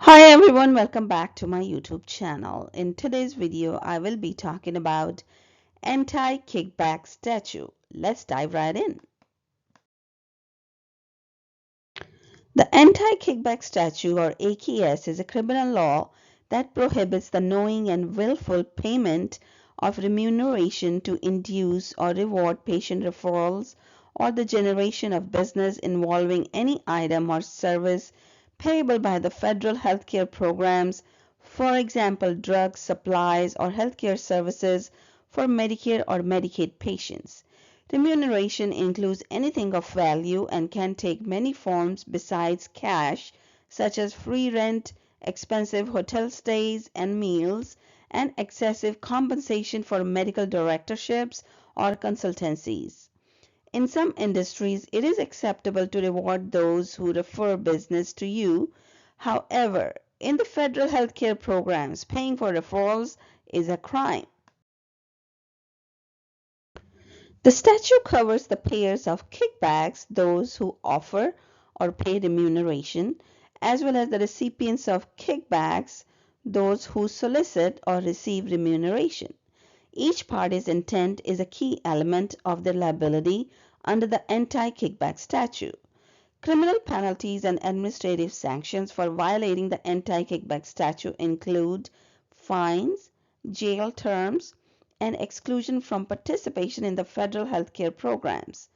Hi everyone, welcome back to my YouTube channel. In today's video, I will be talking about Anti-Kickback Statute. Let's dive right in. The Anti-Kickback Statute, or AKS, is a criminal law that prohibits the knowing and willful payment of remuneration to induce or reward patient referrals or the generation of business involving any item or service payable by the federal healthcare programs, for example, drugs, supplies, or healthcare services for Medicare or Medicaid patients. Remuneration includes anything of value and can take many forms besides cash, such as free rent, expensive hotel stays and meals, and excessive compensation for medical directorships or consultancies. In some industries, it is acceptable to reward those who refer business to you. However, in the federal healthcare programs, paying for referrals is a crime. The statute covers the payers of kickbacks, those who offer or pay remuneration, as well as the recipients of kickbacks, those who solicit or receive remuneration. Each party's intent is a key element of their liability under the Anti-Kickback Statute. Criminal penalties and administrative sanctions for violating the Anti-Kickback Statute include fines, jail terms, and exclusion from participation in the federal healthcare programs.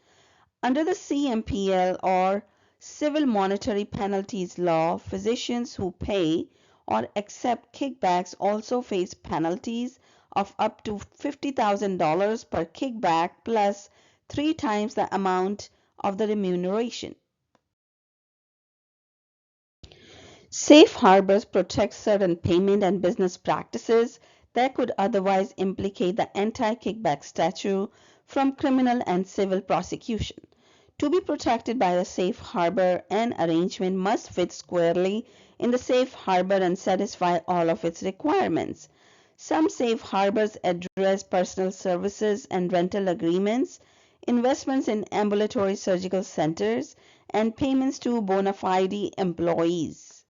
Under the CMPL, or Civil Monetary Penalties Law, physicians who pay or accept kickbacks also face penalties of up to $50,000 per kickback plus 3 times the amount of the remuneration. Safe harbors protect certain payment and business practices that could otherwise implicate the Anti-Kickback Statute from criminal and civil prosecution. To be protected by a safe harbor, an arrangement must fit squarely in the safe harbor and satisfy all of its requirements. Some safe harbors address personal services and rental agreements, investments in ambulatory surgical centers, and payments to bona fide employees.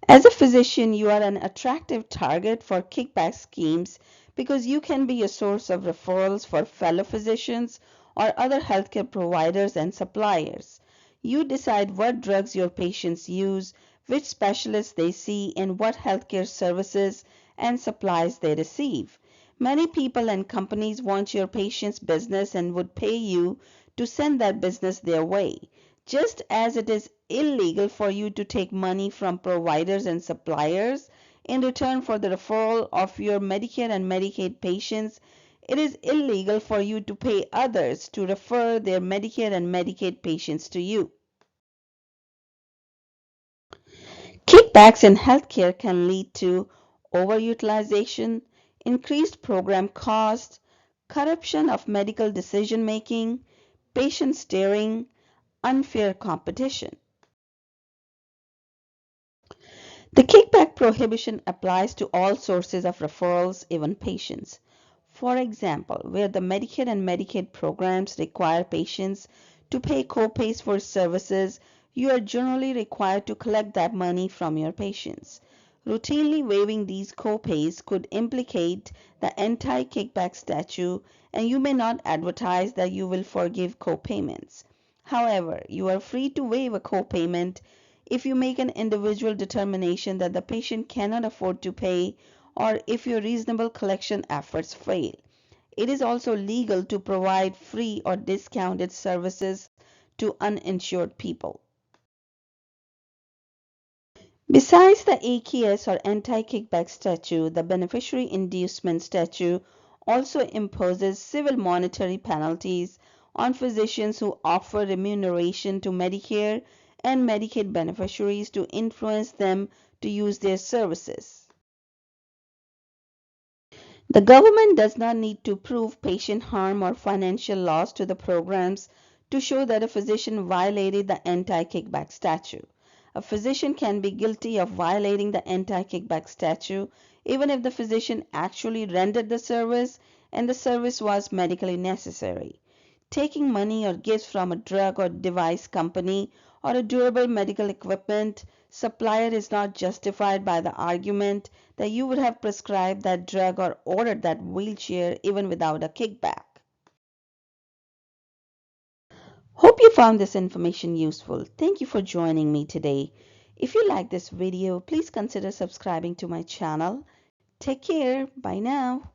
As a physician, you are an attractive target for kickback schemes because you can be a source of referrals for fellow physicians or other healthcare providers and suppliers. You decide what drugs your patients use, which specialists they see, and what healthcare services and supplies they receive. Many people and companies want your patient's business and would pay you to send that business their way. Just as it is illegal for you to take money from providers and suppliers in return for the referral of your Medicare and Medicaid patients, it is illegal for you to pay others to refer their Medicare and Medicaid patients to you. Kickbacks in healthcare can lead to overutilization, increased program costs, corruption of medical decision making, patient steering, unfair competition. The kickback prohibition applies to all sources of referrals, even patients. For example, where the Medicare and Medicaid programs require patients to pay co-pays for services, you are generally required to collect that money from your patients. Routinely waiving these co-pays could implicate the Anti-Kickback Statute, and you may not advertise that you will forgive co-payments. However, you are free to waive a co-payment if you make an individual determination that the patient cannot afford to pay or if your reasonable collection efforts fail. It is also legal to provide free or discounted services to uninsured people. Besides the AKS, or Anti-Kickback Statute, the Beneficiary Inducement Statute also imposes civil monetary penalties on physicians who offer remuneration to Medicare and Medicaid beneficiaries to influence them to use their services. The government does not need to prove patient harm or financial loss to the programs to show that a physician violated the Anti-Kickback Statute. A physician can be guilty of violating the Anti-Kickback Statute even if the physician actually rendered the service and the service was medically necessary. taking money or gifts from a drug or device company or a durable medical equipment supplier is not justified by the argument that you would have prescribed that drug or ordered that wheelchair even without a kickback. Hope you found this information useful. Thank you for joining me today. If you like this video, please consider subscribing to my channel. Take care. Bye now.